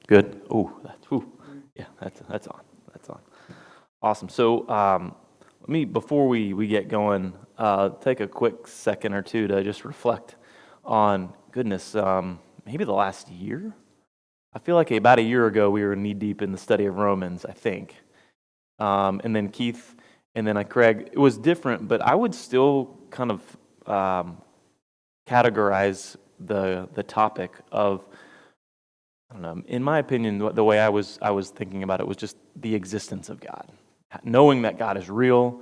Good. Yeah, that's on. That's on. Awesome. So let me, before we get going, take a quick second or two to just reflect on, goodness, maybe the last year? I feel like about a year ago we were knee deep in the study of Romans, I think. And then Keith, and then Craig. It was different, but I would still kind of categorize the topic of, I don't know, in my opinion, the way I was thinking about it was just the existence of God. Knowing that God is real,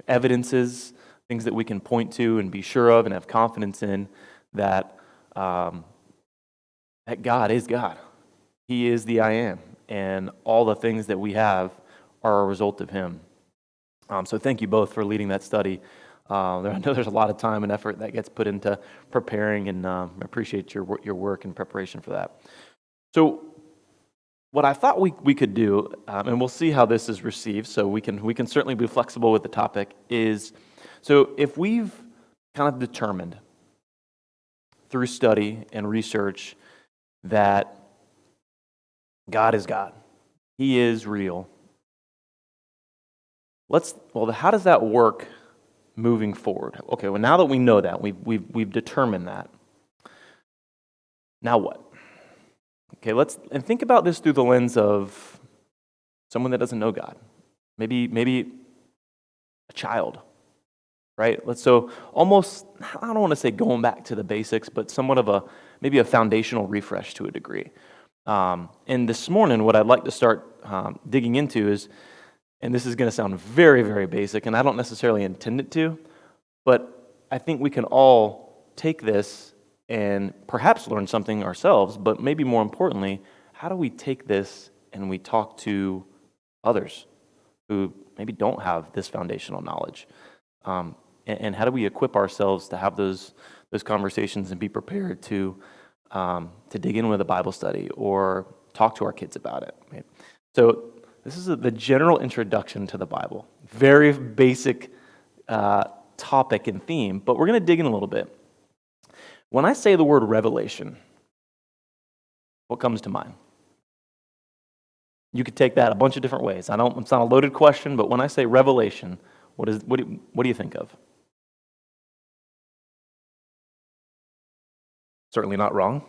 evidences, things that we can point to and be sure of and have confidence in, that that God is God. He is the I am, and all the things that we have are a result of Him. So thank you both for leading that study. I know there's a lot of time and effort that gets put into preparing, and I appreciate your work and preparation for that. So what I thought we could do, and we'll see how this is received, so we can certainly be flexible with the topic, is, so if we've kind of determined through study and research that God is God, He is real, how does that work moving forward? Okay, well, now that we know that, we've determined that, now what? Okay, and think about this through the lens of someone that doesn't know God. Maybe a child, right? So almost, I don't want to say going back to the basics, but somewhat of maybe a foundational refresh to a degree. And this morning, what I'd like to start digging into is, and this is going to sound very, very basic, and I don't necessarily intend it to, but I think we can all take this and perhaps learn something ourselves, but maybe more importantly, how do we take this and we talk to others who maybe don't have this foundational knowledge? And how do we equip ourselves to have those conversations and be prepared to dig in with a Bible study or talk to our kids about it? Right? So this is the general introduction to the Bible. Very basic topic and theme, but we're going to dig in a little bit. When I say the word revelation, what comes to mind? You could take that a bunch of different ways. It's not a loaded question, but when I say revelation, what do you think of? Certainly not wrong.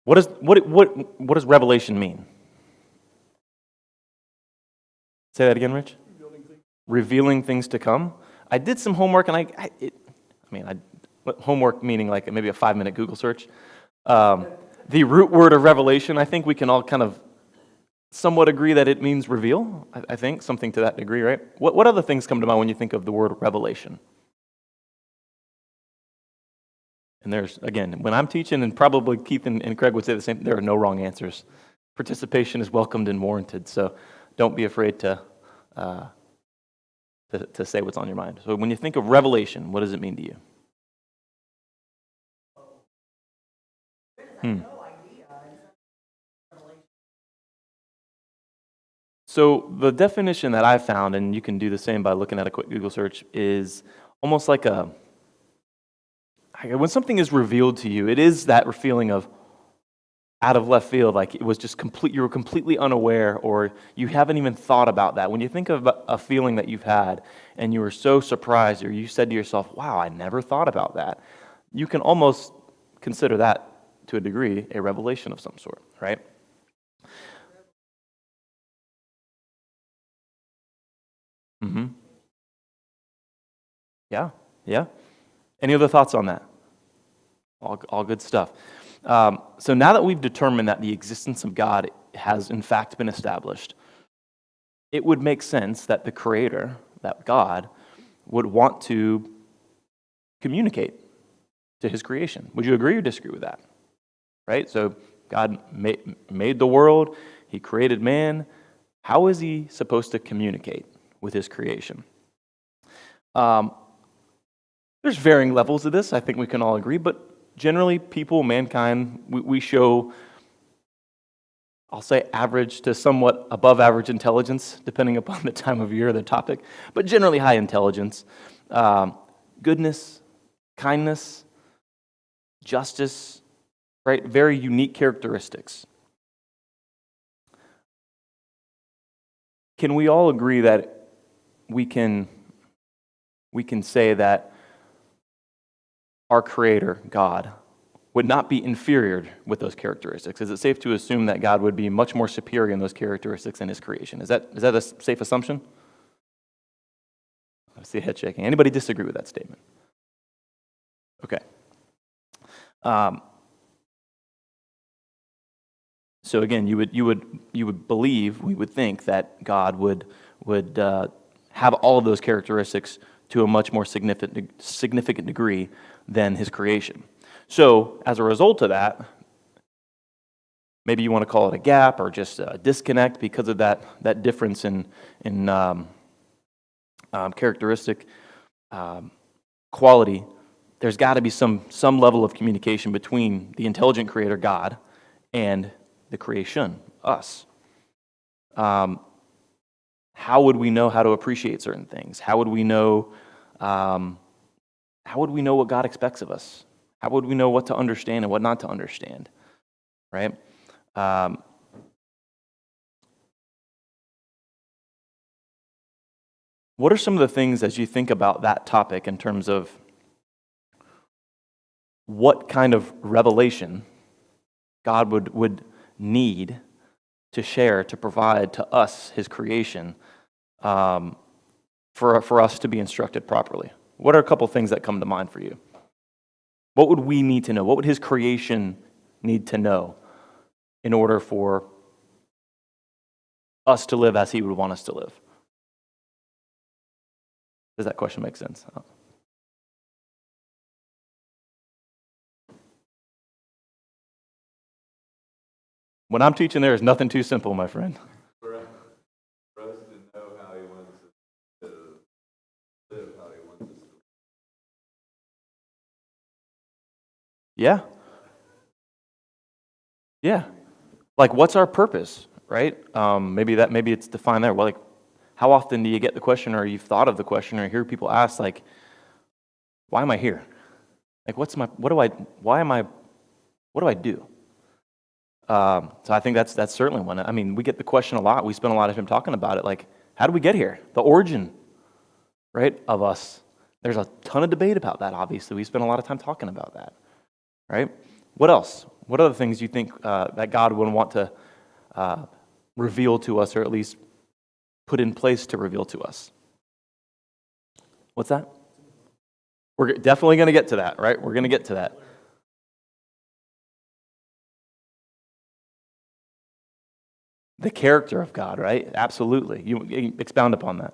What does revelation mean? Say that again, Rich. Revealing things to come. I did some homework, and homework meaning like maybe a 5-minute Google search. The root word of revelation, I think we can all kind of somewhat agree that it means reveal. I think something to that degree, right? What other things come to mind when you think of the word revelation? And there's, again, when I'm teaching, and probably Keith and Craig would say the same, there are no wrong answers. Participation is welcomed and warranted, so don't be afraid to say what's on your mind. So when you think of revelation, what does it mean to you? So the definition that I found, and you can do the same by looking at a quick Google search, is almost like when something is revealed to you, it is that feeling of out of left field, like it was just you were completely unaware, or you haven't even thought about that. When you think of a feeling that you've had and you were so surprised, or you said to yourself, wow, I never thought about that, you can almost consider that, to a degree, a revelation of some sort, right? Mm-hmm. Yeah. Any other thoughts on that? All good stuff. So now that we've determined that the existence of God has in fact been established, it would make sense that the Creator, that God, would want to communicate to His creation. Would you agree or disagree with that? Right? So God made the world, He created man. How is He supposed to communicate with His creation? There's varying levels of this, I think we can all agree, but generally people, mankind, we show, I'll say average to somewhat above average intelligence, depending upon the time of year or the topic, but generally high intelligence, goodness, kindness, justice, right? Very unique characteristics. can we all agree that we can say that our Creator, God, would not be inferior with those characteristics? Is it safe to assume that God would be much more superior in those characteristics in His creation? Is that a safe assumption? I see a head shaking. Anybody disagree with that statement? Okay. So again, you would believe, we would think that God would have all of those characteristics to a much more significant degree than His creation. So as a result of that, maybe you want to call it a gap or just a disconnect because of that difference in characteristic quality. There's got to be some level of communication between the intelligent Creator God and the creation, us. How would we know how to appreciate certain things? How would we know what God expects of us? How would we know what to understand and what not to understand? Right? What are some of the things as you think about that topic in terms of what kind of revelation God would need to share, to provide to us, His creation, for us to be instructed properly? What are a couple things that come to mind for you? What would we need to know? What would His creation need to know in order for us to live as He would want us to live? Does that question make sense? When I'm teaching, there is nothing too simple, my friend. For us to know how He wants us to live, how He wants us to live. Yeah. Yeah. Like, what's our purpose, right? Maybe it's defined there. Well, like, how often do you get the question, or you've thought of the question, or hear people ask, like, why am I here? Like, what do I do? So I think that's certainly one. I mean, we get the question a lot. We spend a lot of time talking about it. Like, how do we get here? The origin, right, of us. There's a ton of debate about that, obviously. We spend a lot of time talking about that, right? What else? What other things do you think that God would want to reveal to us, or at least put in place to reveal to us? What's that? We're definitely going to get to that, right? We're going to get to that. The character of God, right? Absolutely. You expound upon that.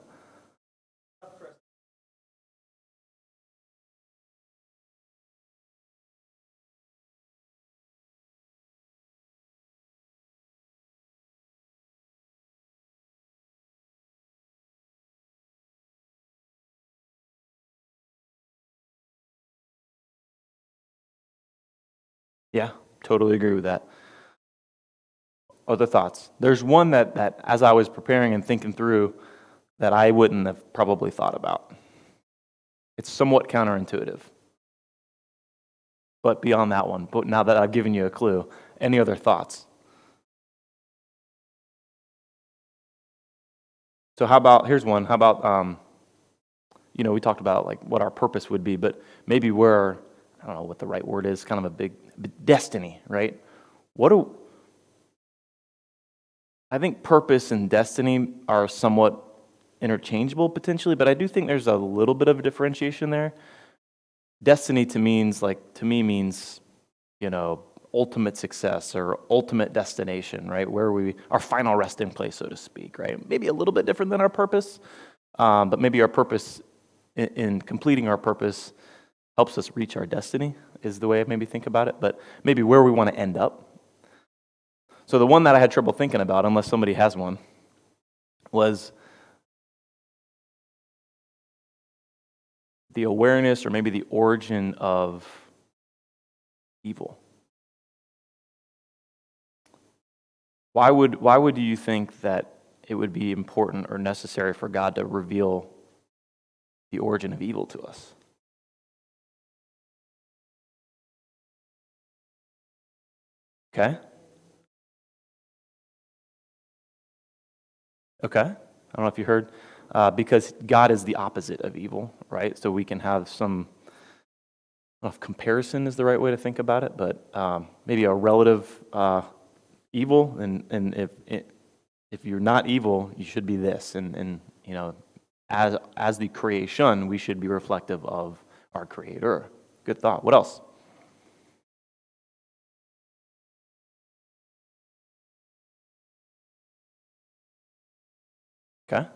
Yeah, totally agree with that. Other thoughts? There's one that as I was preparing and thinking through that I wouldn't have probably thought about. It's somewhat counterintuitive. But beyond that one, but now that I've given you a clue, any other thoughts? So here's one. How about, we talked about like what our purpose would be, but maybe I don't know what the right word is, kind of a big destiny, right? I think purpose and destiny are somewhat interchangeable potentially, but I do think there's a little bit of a differentiation there. Destiny to me means, ultimate success or ultimate destination, right? Our final resting place, so to speak, right? Maybe a little bit different than our purpose, but maybe our purpose in completing our purpose helps us reach our destiny is the way I maybe think about it, but maybe where we want to end up. So the one that I had trouble thinking about, unless somebody has one, was the awareness or maybe the origin of evil. Why would you think that it would be important or necessary for God to reveal the origin of evil to us? Okay. I don't know if you heard, because God is the opposite of evil, right? So we can have some, I don't know if comparison is the right way to think about it, but maybe a relative evil, and if you're not evil, you should be this, and you know, as the creation, we should be reflective of our Creator. Good thought. What else? Okay.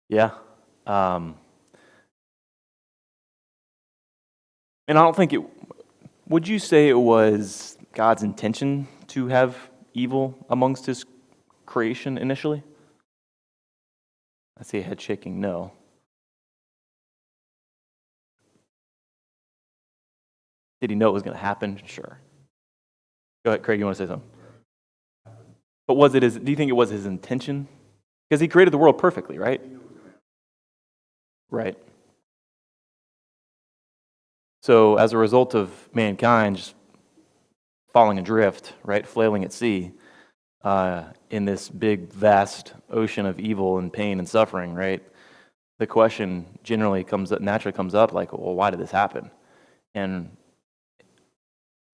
Yeah. Um, and I don't think it. Would you say it was God's intention to have evil amongst His creation initially? I see a head shaking. No. Did He know it was going to happen? Sure. Go ahead, Craig. You want to say something? But was it his? Do you think it was His intention? Because He created the world perfectly, right? Right. So as a result of mankind just falling adrift, right, flailing at sea, in this big, vast ocean of evil and pain and suffering, right, the question naturally comes up, like, well, why did this happen? And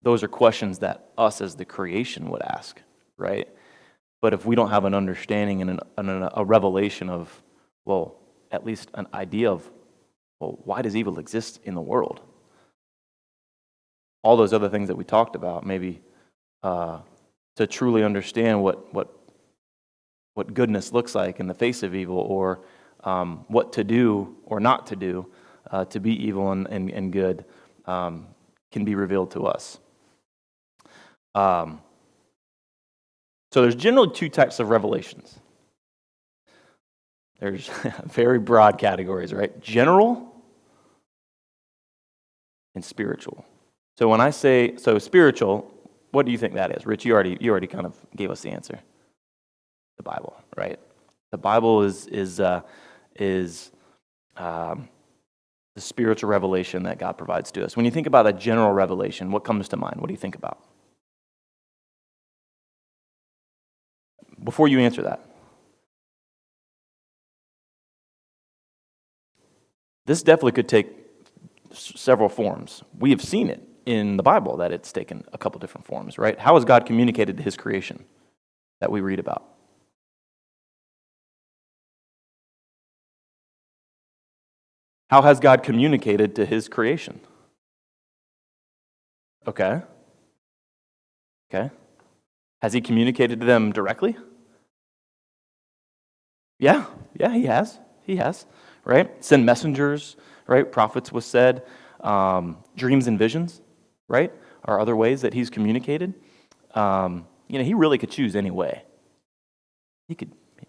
those are questions that us as the creation would ask, right? But if we don't have an understanding and a revelation of, well, at least an idea of, well, why does evil exist in the world? All those other things that we talked about, maybe to truly understand what goodness looks like in the face of evil, or what to do or not to do to be evil and good, can be revealed to us. So there's generally two types of revelations. There's very broad categories, right? General and spiritual. So when I say spiritual, what do you think that is? Rich, you already kind of gave us the answer. The Bible, right? The Bible is the spiritual revelation that God provides to us. When you think about a general revelation, what comes to mind? What do you think about? Before you answer that, this definitely could take several forms. We have seen it in the Bible that it's taken a couple different forms, right? How has God communicated to His creation that we read about? How has God communicated to His creation? Okay. Has He communicated to them directly? Yeah, He has. He has, right? Send messengers, right? Prophets was said. Dreams and visions, right, are other ways that He's communicated. He really could choose any way.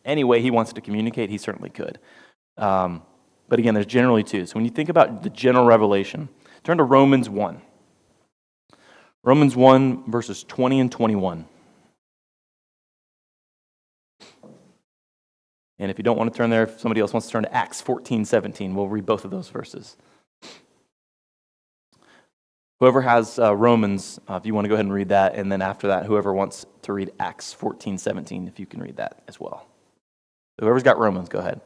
Any way He wants to communicate, He certainly could. But again, there's generally two. So when you think about the general revelation, turn to Romans 1. Romans 1, verses 20 and 21. And if you don't want to turn there, if somebody else wants to turn to Acts 14:17, we'll read both of those verses. Whoever has Romans, if you want to go ahead and read that, and then after that, whoever wants to read Acts 14:17, if you can read that as well. So whoever's got Romans, go ahead.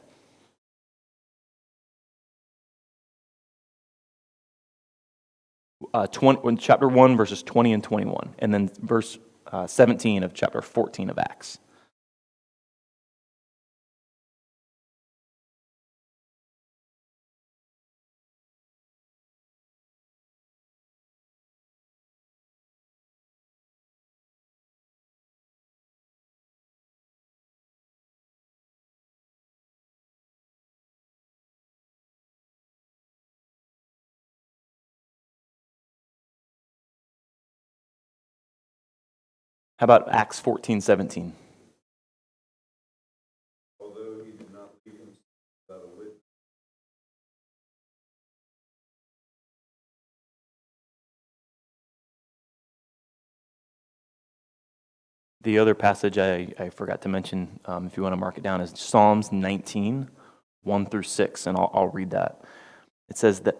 Chapter 1, verses 20 and 21, and then verse 17 of chapter 14 of Acts. How about Acts 14:17? Although He did not leave Himself without a witness. The other passage I forgot to mention, if you want to mark it down, is Psalms 19, 1 through 6, and I'll read that. It says that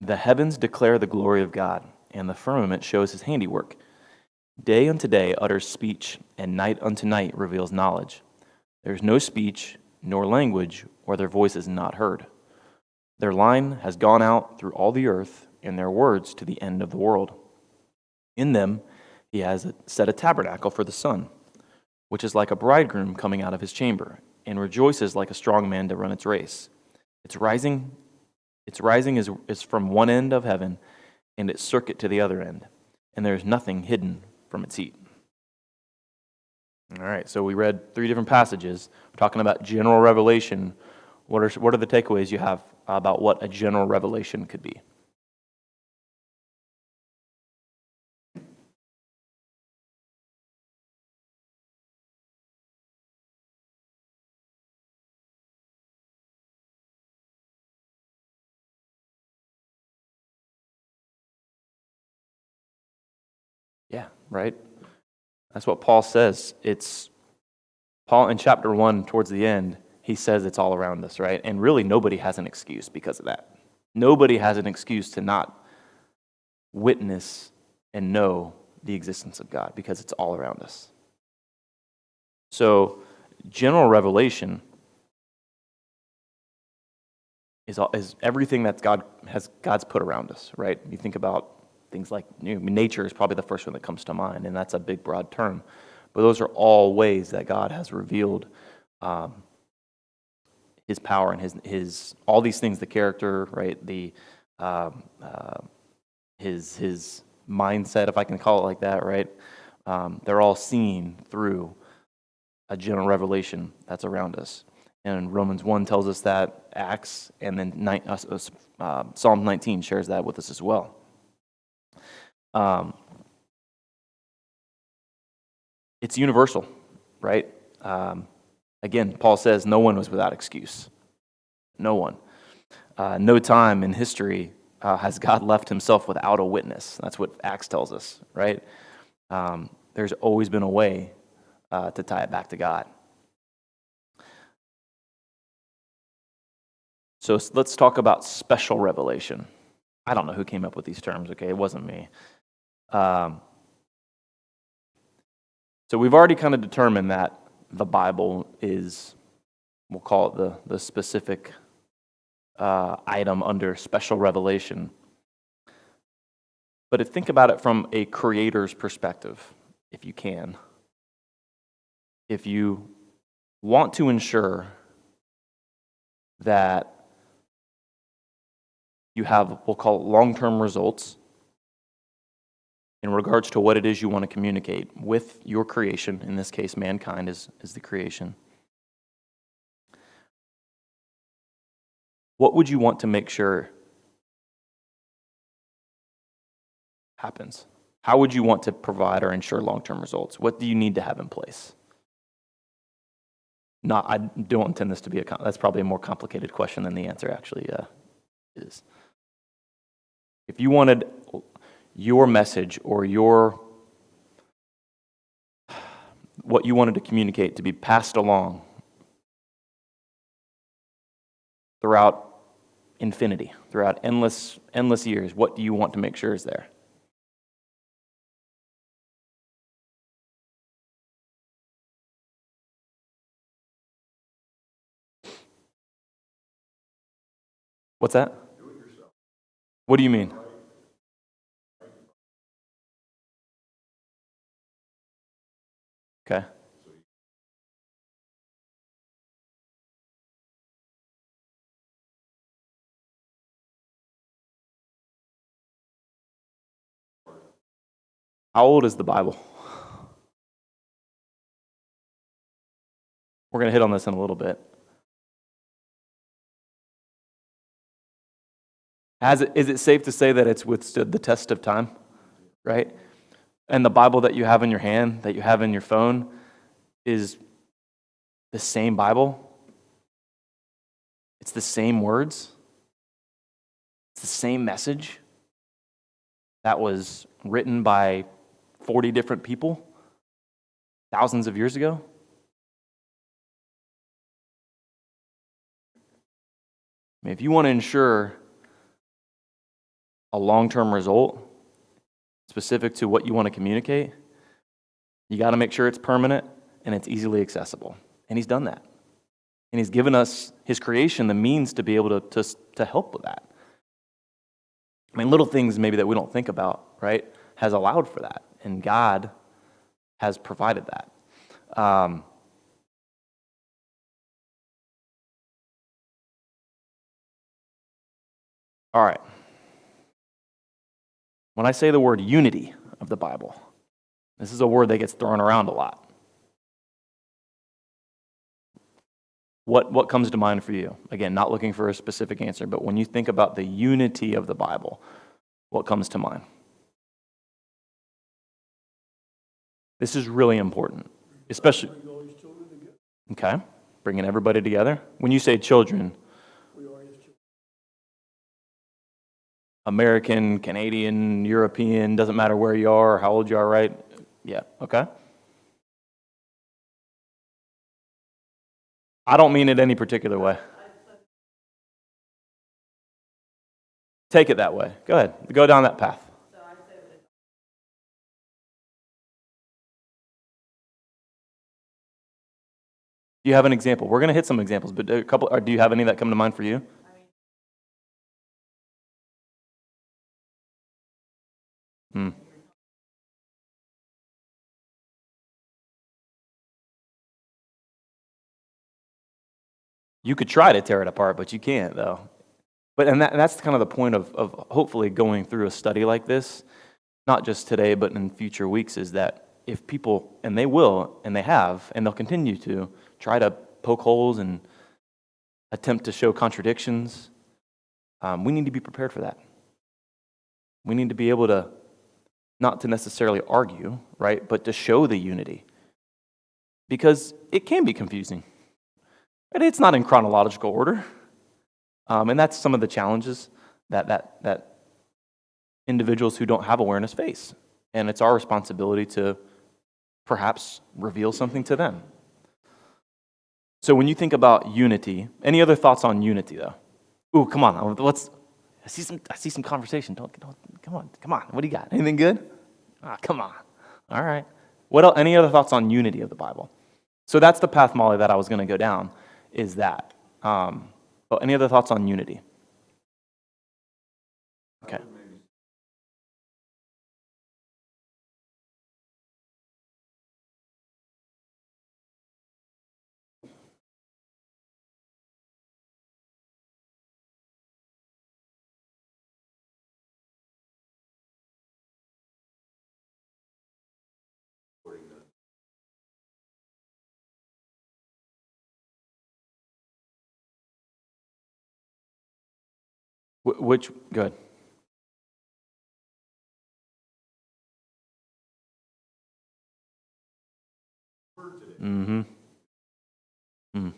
the heavens declare the glory of God, and the firmament shows his handiwork. Day unto day utters speech, and night unto night reveals knowledge. There is no speech, nor language, where their voice is not heard. Their line has gone out through all the earth, and their words to the end of the world. In them he has set a tabernacle for the sun, which is like a bridegroom coming out of his chamber, and rejoices like a strong man to run its race. Its rising is from one end of heaven, and its circuit to the other end, and there is nothing hidden from its heat. All right, so we read 3 different passages. We're talking about general revelation. What are the takeaways you have about what a general revelation could be? Yeah, right? That's what Paul says. It's Paul in chapter 1 towards the end, he says it's all around us, right? And really nobody has an excuse because of that. Nobody has an excuse to not witness and know the existence of God because it's all around us. So, general revelation is everything that God's put around us, right? You think about things like nature is probably the first one that comes to mind, and that's a big, broad term. But those are all ways that God has revealed His power and His all these things, the character, right? The His mindset, if I can call it like that, right? They're all seen through a general revelation that's around us. And Romans 1 tells us that, Acts, and then Psalm 19 shares that with us as well. It's universal, right? Again, Paul says no one was without excuse. No one. No time in history has God left himself without a witness. That's what Acts tells us, right? There's always been a way to tie it back to God. So let's talk about special revelation. I don't know who came up with these terms, okay? It wasn't me. So we've already kind of determined that the Bible is, we'll call it the specific item under special revelation. But think about it from a creator's perspective, if you can. If you want to ensure that you have, we'll call it long-term results in regards to what it is you want to communicate with your creation, in this case, mankind is the creation. What would you want to make sure happens? How would you want to provide or ensure long-term results? What do you need to have in place? I don't intend this to be that's probably a more complicated question than the answer actually is. If you wanted your message or what you wanted to communicate to be passed along throughout infinity, throughout endless years, what do you want to make sure is there? What's that? Do it yourself. What do you mean? Okay. How old is the Bible? We're going to hit on this in a little bit. Is it safe to say that it's withstood the test of time? Right? And the Bible that you have in your hand, that you have in your phone, is the same Bible. It's the same words. It's the same message that was written by 40 different people thousands of years ago. I mean, if you want to ensure a long-term result, specific to what you want to communicate, you got to make sure it's permanent and it's easily accessible. And he's done that. And he's given us, his creation, the means to be able to help with that. I mean, little things maybe that we don't think about, right, has allowed for that. And God has provided that. All right. When I say the word unity of the Bible, this is a word that gets thrown around a lot. What comes to mind for you? Again, not looking for a specific answer, but when you think about the unity of the Bible, what comes to mind? This is really important, especially. Okay, bringing everybody together. When you say children, American, Canadian, European, doesn't matter where you are or how old you are, right? Yeah, okay. I don't mean it any particular way. Take it that way. Go ahead. Go down that path. Do you have an example? We're going to hit some examples, but a couple. Or do you have any that come to mind for you? You could try to tear it apart, but you can't, though. And that's kind of the point of hopefully going through a study like this, not just today, but in future weeks, is that if people, and they will, and they have, and they'll continue to, try to poke holes and attempt to show contradictions, we need to be prepared for that. We need to be able to, not to necessarily argue, right, but to show the unity. Because it can be confusing. And it's not in chronological order. And that's some of the challenges that individuals who don't have awareness face. And it's our responsibility to perhaps reveal something to them. So when you think about unity, any other thoughts on unity, though? Ooh, come on. I see some conversation. Come on. What do you got? Anything good? Come on. All right. What else? Any other thoughts on unity of the Bible? So that's the path, Molly, that I was going to go down, is that. But any other thoughts on unity? Okay. Good. Mm-hmm. Mm.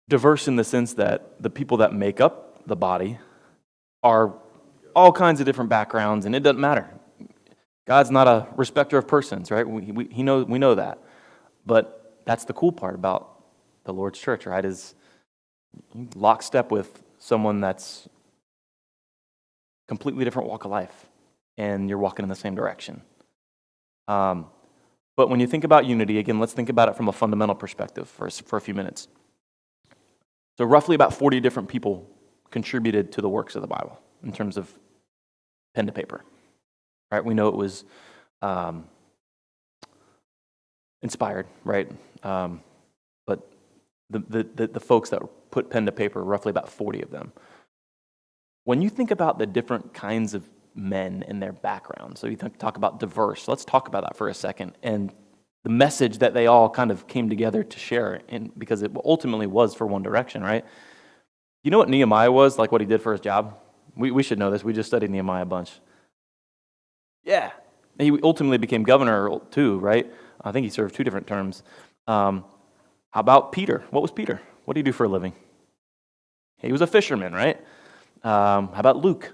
Diverse in the sense that the people that make up the body are all kinds of different backgrounds, and it doesn't matter. God's not a respecter of persons, right? We know that. But that's the cool part about the Lord's church, right? Is lockstep with someone that's completely different walk of life, and you're walking in the same direction. But when you think about unity, again, let's think about it from a fundamental perspective for a few minutes. So roughly about 40 different people contributed to the works of the Bible in terms of pen to paper. Right? We know it was inspired, right? But the folks that put pen to paper, roughly about 40 of them. When you think about the different kinds of men and their backgrounds, so you talk about diverse, let's talk about that for a second, and the message that they all kind of came together to share, because it ultimately was for one direction, right? You know what Nehemiah was, like what he did for his job? We should know this. We just studied Nehemiah a bunch. Yeah. He ultimately became governor too, right? I think he served 2 different terms. How about Peter? What was Peter? What did he do for a living? He was a fisherman, right? How about Luke?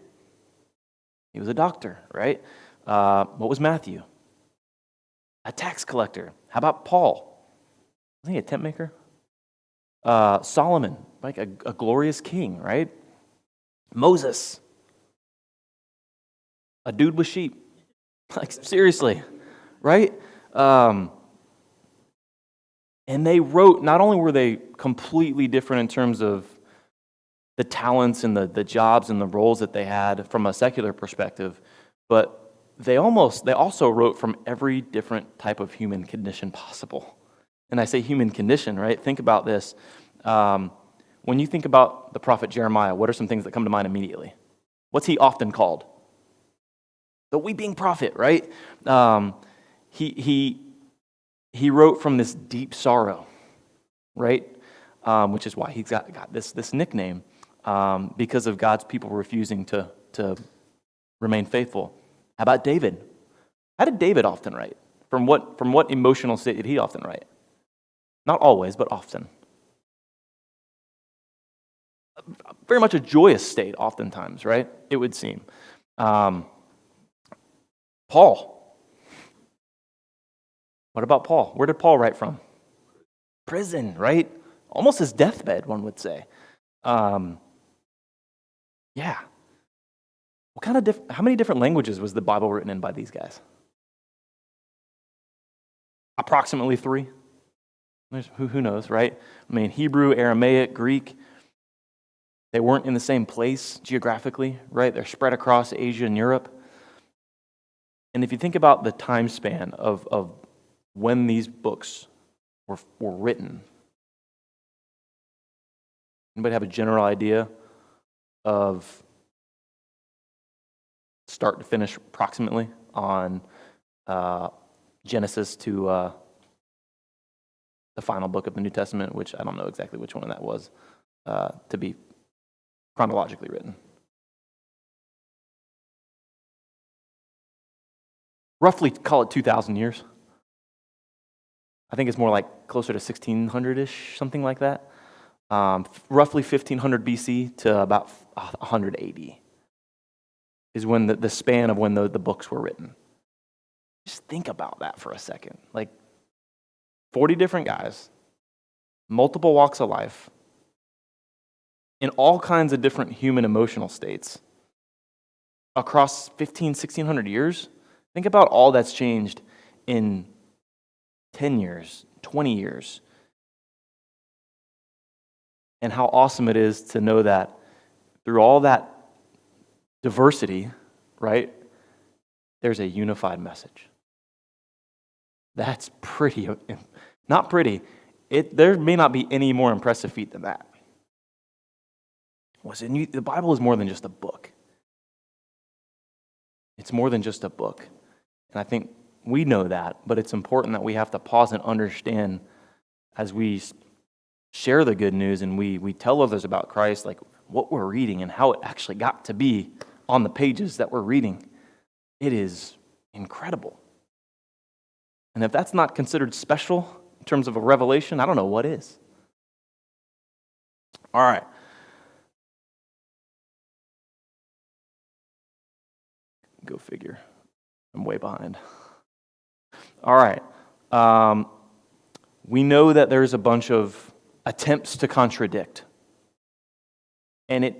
He was a doctor, right? What was Matthew? A tax collector. How about Paul? Was he a tent maker? Solomon, like a glorious king, right? Moses, a dude with sheep. Like, seriously, right? And they wrote, not only were they completely different in terms of the talents and the jobs and the roles that they had from a secular perspective, but they also wrote from every different type of human condition possible. And I say human condition, right? Think about this. When you think about the prophet Jeremiah, what are some things that come to mind immediately? What's he often called? The weeping prophet, right? He wrote from this deep sorrow, right? Which is why he's got this nickname, because of God's people refusing to remain faithful. How about David? How did David often write? From what emotional state did he often write? Not always, but often. Very much a joyous state, oftentimes, right? It would seem. Paul. What about Paul? Where did Paul write from? Prison, right? Almost his deathbed, one would say. Yeah. How many different languages was the Bible written in by these guys? Approximately 3. Who knows, right? I mean, Hebrew, Aramaic, Greek. They weren't in the same place geographically, right? They're spread across Asia and Europe. And if you think about the time span of when these books were written, anybody have a general idea of start to finish approximately on Genesis to the final book of the New Testament, which I don't know exactly which one that was, to be chronologically written? Roughly call it 2,000 years. I think it's more like closer to 1600-ish, something like that. Roughly 1500 BC to about 100 AD is when the span of when the books were written. Just think about that for a second. Like 40 different guys, multiple walks of life, in all kinds of different human emotional states across 1600 years. Think about all that's changed in 10 years, 20 years. And how awesome it is to know that through all that diversity, right, there's a unified message. That's pretty, not pretty. There may not be any more impressive feat than that. Listen, the Bible is more than just a book. It's more than just a book. And I think we know that, but it's important that we have to pause and understand as we share the good news and we tell others about Christ, like what we're reading and how it actually got to be on the pages that we're reading. It is incredible. And if that's not considered special in terms of a revelation, I don't know what is. All right. Go figure. I'm way behind. All right. We know that there's a bunch of attempts to contradict. And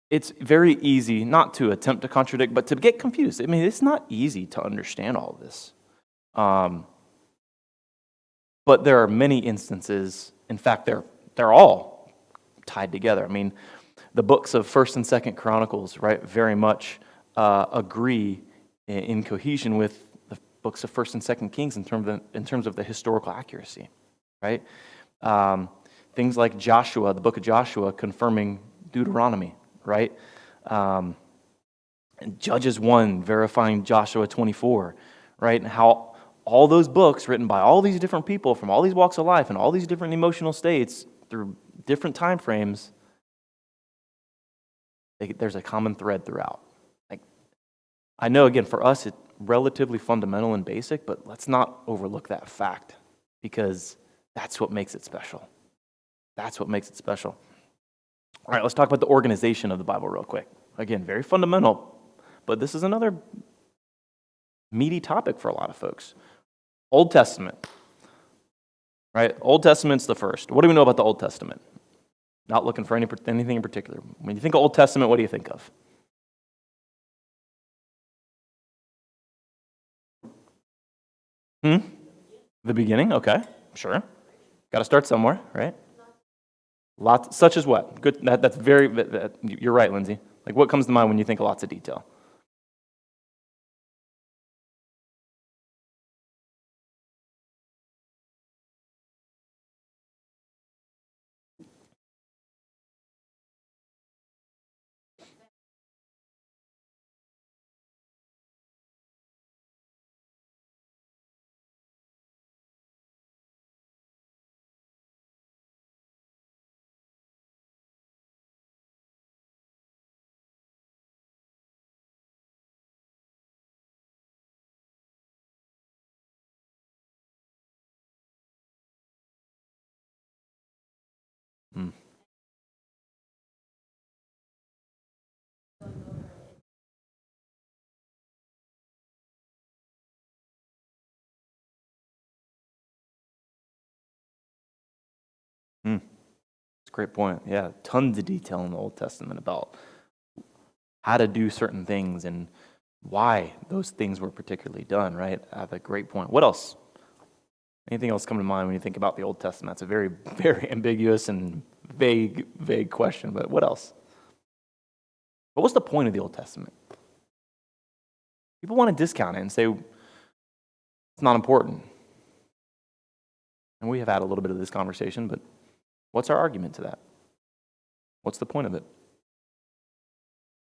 it's very easy not to attempt to contradict, but to get confused. I mean, it's not easy to understand all of this. But there are many instances, in fact, they're all tied together. I mean, the books of 1st and 2nd Chronicles, right, very much agree in cohesion with the books of 1st and 2nd Kings in terms of the historical accuracy, right? Things like Joshua, the book of Joshua, confirming Deuteronomy, right? And Judges 1 verifying Joshua 24, right? And how all those books written by all these different people from all these walks of life and all these different emotional states through different time frames, there's a common thread throughout. Like, I know, again, for us, it's relatively fundamental and basic, but let's not overlook that fact because that's what makes it special. That's what makes it special. All right, let's talk about the organization of the Bible real quick. Again, very fundamental, but this is another meaty topic for a lot of folks. Old Testament. right? Old Testament's the first. What do we know about the Old Testament? Not looking for anything in particular. When you think of Old Testament, what do you think of? The beginning? Okay, sure. Got to start somewhere, right? Lots, such as what? Good. That's very. You're right, Lindsay. Like, what comes to mind when you think of lots of detail? Hmm. Hmm. It's a great point. Yeah, tons of detail in the Old Testament about how to do certain things and why those things were particularly done, right? That's a great point. What else? Anything else come to mind when you think about the Old Testament? It's a very, very ambiguous and vague question, but what else? What was the point of the Old Testament? People want to discount it and say it's not important. And we have had a little bit of this conversation, but what's our argument to that? What's the point of it?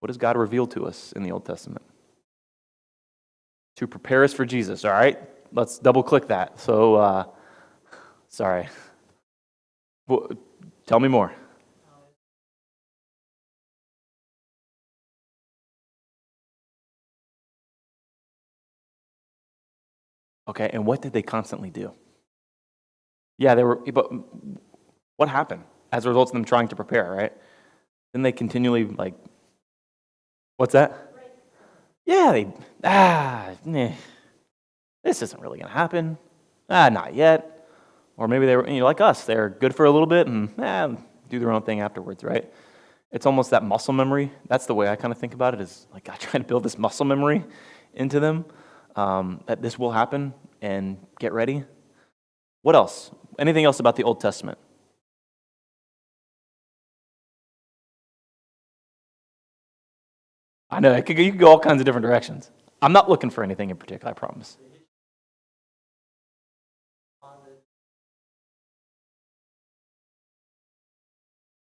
What does God reveal to us in the Old Testament? To prepare us for Jesus, all right? Let's double click that. So, sorry. Well, tell me more. Okay, and what did they constantly do? Yeah, they were, but what happened as a result of them trying to prepare, right? Then they continually, like, what's that? Yeah, this isn't really going to happen. Not yet. Or maybe they were, like us, they're good for a little bit and do their own thing afterwards, right? It's almost that muscle memory. That's the way I kind of think about it, is like God trying to build this muscle memory into them, that this will happen and get ready. What else? Anything else about the Old Testament? I know, you could go all kinds of different directions. I'm not looking for anything in particular, I promise.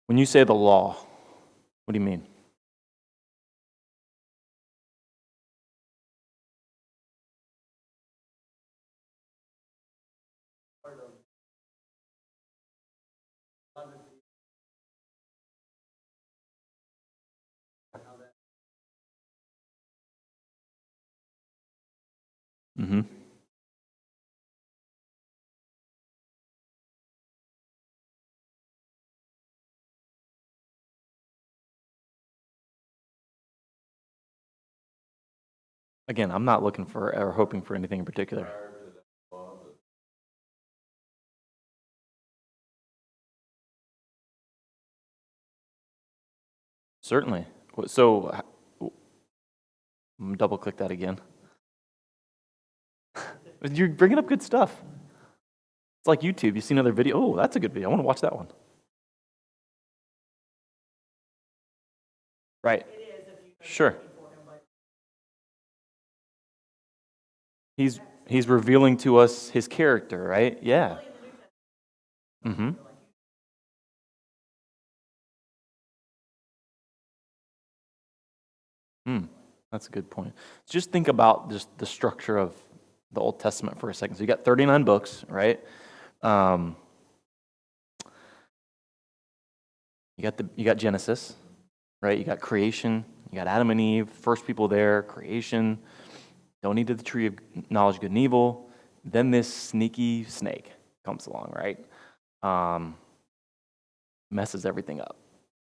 When you say the law, what do you mean? Mm-hmm. Again, I'm not looking for or hoping for anything in particular. Certainly. So, double click that again. You're bringing up good stuff. It's like YouTube. You see another video. Oh, that's a good video. I want to watch that one. Right. Sure. He's revealing to us his character, right? Yeah. Mm-hmm. Hmm. That's a good point. Just think about just the structure of the Old Testament for a second. So you got 39 books, right? Um, you got Genesis, right? You got creation. You got Adam and Eve, first people there, creation. Don't eat of the tree of knowledge of good and evil. Then this sneaky snake comes along, right? Messes everything up,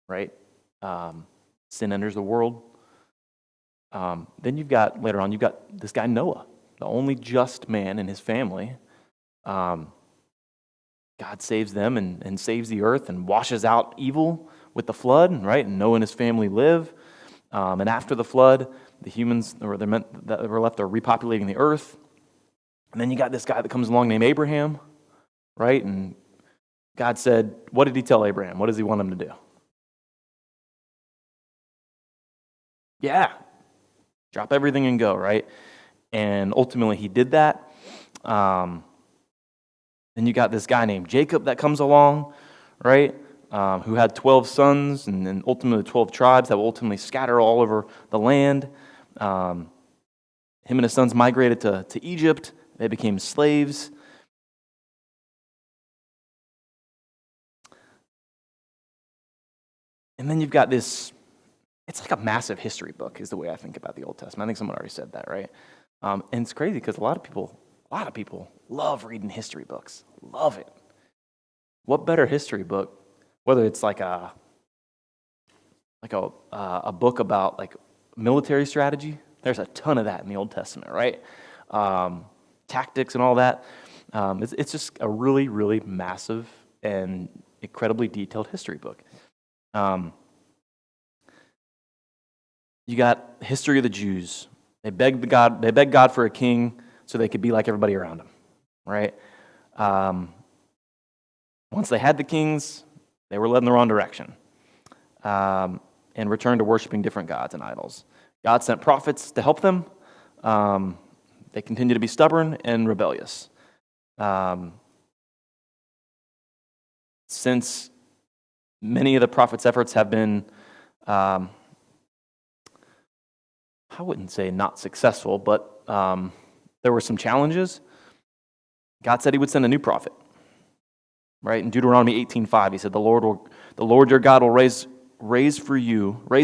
right? Sin enters the world. Then later on, you've got this guy Noah, the only just man in his family. God saves them and saves the earth and washes out evil with the flood, right? And Noah and his family live. And after the flood, the humans that were left are repopulating the earth. And then you got this guy that comes along named Abraham, right? And God said, what did he tell Abraham? What does he want him to do? Yeah, drop everything and go, right? And ultimately he did that. Then you got this guy named Jacob that comes along, right? Who had 12 sons and then ultimately 12 tribes that will ultimately scatter all over the land. Him and his sons migrated to Egypt. They became slaves. And then you've got this, it's like a massive history book is the way I think about the Old Testament. I think someone already said that, right? And it's crazy because a lot of people love reading history books. Love it. What better history book, whether it's like a book about like military strategy? There's a ton of that in the Old Testament, right? Tactics and all that. It's just a really, really massive and incredibly detailed history book. You got history of the Jews. They begged God for a king so they could be like everybody around them, right? Once they had the kings, they were led in the wrong direction and returned to worshiping different gods and idols. God sent prophets to help them. They continued to be stubborn and rebellious. Since many of the prophets' efforts have been, I wouldn't say not successful, but there were some challenges. God said he would send a new prophet. Right? In Deuteronomy 18:5, he said, the Lord your God will raise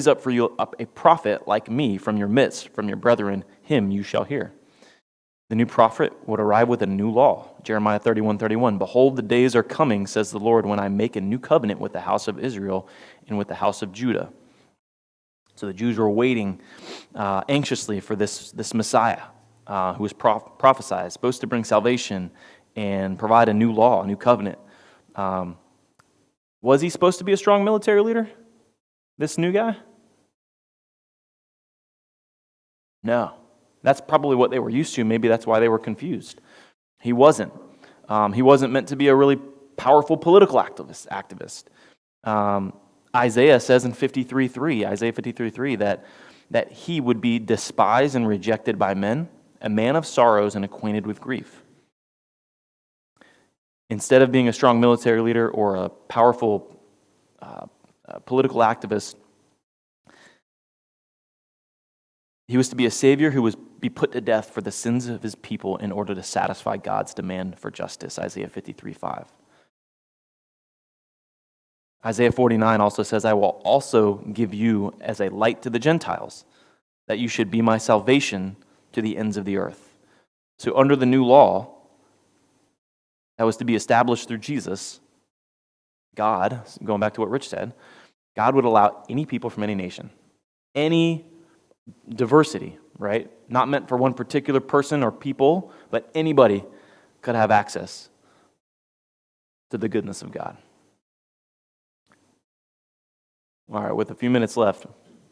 up for you a prophet like me from your midst, from your brethren, him you shall hear. The new prophet would arrive with a new law. Jeremiah 31:31, behold, the days are coming, says the Lord, when I make a new covenant with the house of Israel and with the house of Judah. So the Jews were waiting anxiously for this Messiah who was prophesied, supposed to bring salvation and provide a new law, a new covenant. Was he supposed to be a strong military leader, this new guy? No. That's probably what they were used to. Maybe that's why they were confused. He wasn't. He wasn't meant to be a really powerful political activist. Isaiah says in Isaiah 53:3, that he would be despised and rejected by men, a man of sorrows and acquainted with grief. Instead of being a strong military leader or a powerful political activist, he was to be a savior who would be put to death for the sins of his people in order to satisfy God's demand for justice, Isaiah 53:5. Isaiah 49 also says, I will also give you as a light to the Gentiles, that you should be my salvation to the ends of the earth. So under the new law that was to be established through Jesus, God, going back to what Rich said, God would allow any people from any nation, any diversity, right? Not meant for one particular person or people, but anybody could have access to the goodness of God. All right, with a few minutes left,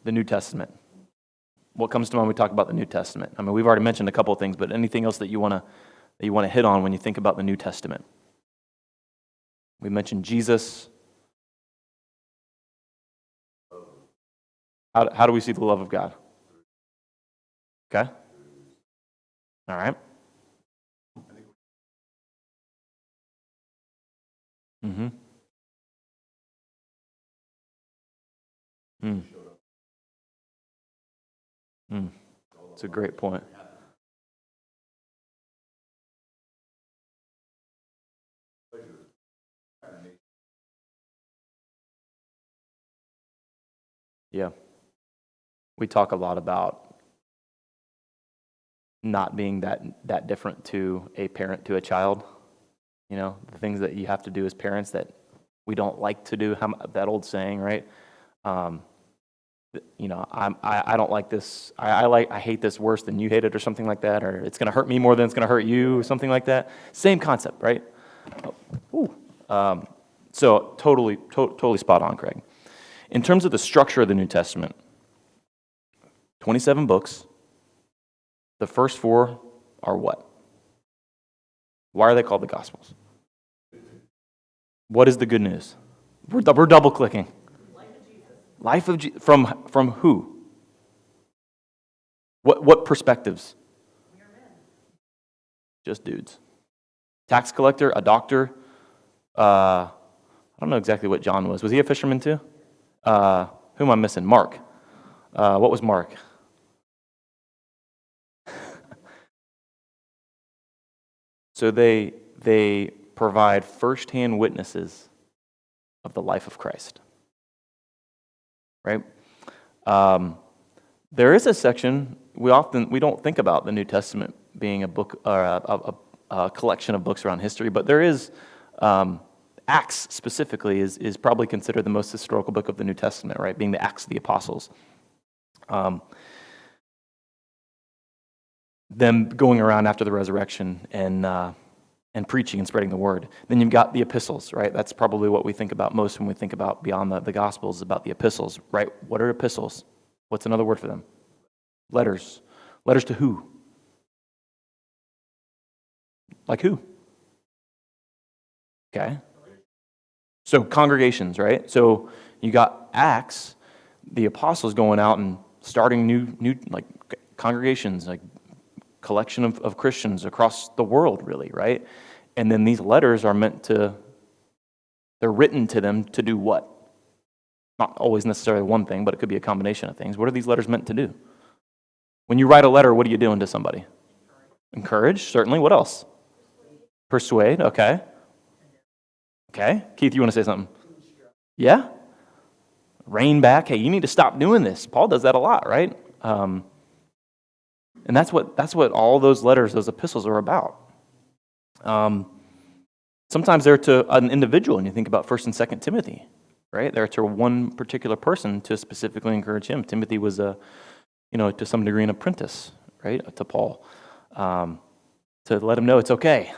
the New Testament. What comes to mind when we talk about the New Testament? I mean, we've already mentioned a couple of things, but anything else that you want to hit on when you think about the New Testament? We mentioned Jesus. How do we see the love of God? Okay. All right. Mm-hmm. Mm. Mm. It's a great point. Yeah. We talk a lot about not being that different to a parent to a child. You know, the things that you have to do as parents that we don't like to do. That old saying, right? You know, I don't like this. I hate this worse than you hate it, or something like that. Or it's going to hurt me more than it's going to hurt you, or something like that. Same concept, right? Oh, ooh, So totally spot on, Craig. In terms of the structure of the New Testament, 27 books. The first 4 are what? Why are they called the Gospels? What is the good news? We're double clicking. Life of Jesus. From who? What perspectives? Just dudes. Tax collector, a doctor. I don't know exactly what John was. Was he a fisherman too? Who am I missing? Mark. What was Mark? So they provide firsthand witnesses of the life of Christ. Right? There is a section we don't think about the New Testament being a book or a collection of books around history, but there is Acts specifically is probably considered the most historical book of the New Testament, right? Being the Acts of the Apostles. Them going around after the resurrection and preaching and spreading the word. Then you've got the epistles, right? That's probably what we think about most when we think about beyond the Gospels, about the epistles, right? What are epistles? What's another word for them? Letters. Letters to who? Like who? Okay. So congregations, right? So you got Acts, the apostles going out and starting new like congregations, like collection of Christians across the world, really, right? And then these letters are they're written to them to do what? Not always necessarily one thing, but it could be a combination of things. What are these letters meant to do? When you write a letter, what are you doing to somebody? Encourage, certainly. What else? Persuade, okay. Okay. Keith, you want to say something? Yeah? Rein back. Hey, you need to stop doing this. Paul does that a lot, right? And that's what all those letters, those epistles are about. Sometimes they're to an individual, and you think about 1st and 2nd Timothy, right? They're to one particular person to specifically encourage him. Timothy was to some degree an apprentice, right, to Paul, to let him know it's okay.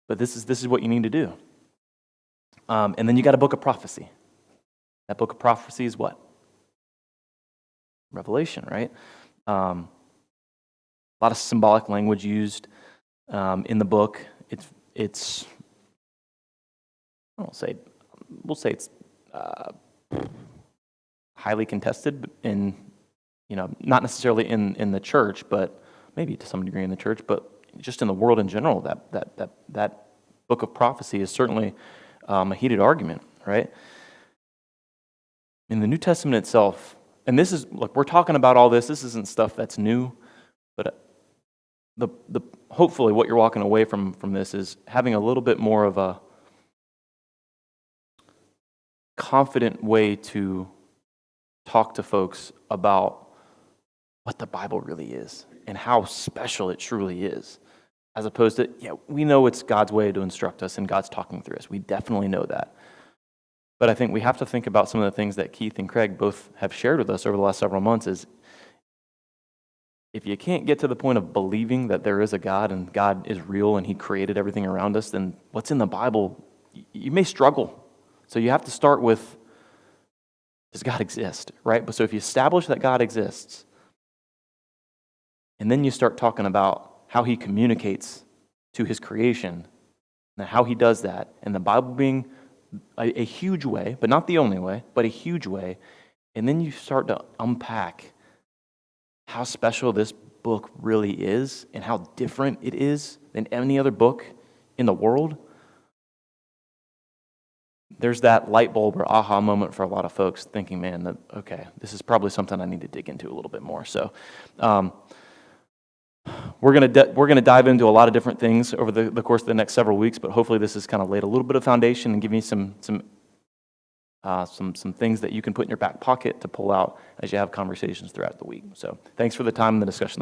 But this is what you need to do. And then you got a book of prophecy. That book of prophecy is what? Revelation, right? A lot of symbolic language used in the book. It's we'll say it's highly contested in, not necessarily in the church, but maybe to some degree in the church, but just in the world in general. That book of prophecy is certainly a heated argument, right? In the New Testament itself, and this is, look, we're talking about all this. This isn't stuff that's new, but hopefully what you're walking away from this is having a little bit more of a confident way to talk to folks about what the Bible really is and how special it truly is, as opposed to, we know it's God's way to instruct us and God's talking through us. We definitely know that. But I think we have to think about some of the things that Keith and Craig both have shared with us over the last several months is, if you can't get to the point of believing that there is a God and God is real and He created everything around us, then what's in the Bible, you may struggle. So you have to start with, does God exist, right? But so if you establish that God exists, and then you start talking about how He communicates to His creation, and how He does that, and the Bible being a huge way, but not the only way, but a huge way, and then you start to unpack how special this book really is and how different it is than any other book in the world. There's that light bulb or aha moment for a lot of folks thinking, man, that, okay, this is probably something I need to dig into a little bit more. So we're gonna dive into a lot of different things over the course of the next several weeks, but hopefully this has kind of laid a little bit of foundation and given you some things that you can put in your back pocket to pull out as you have conversations throughout the week. So thanks for the time and the discussion this morning.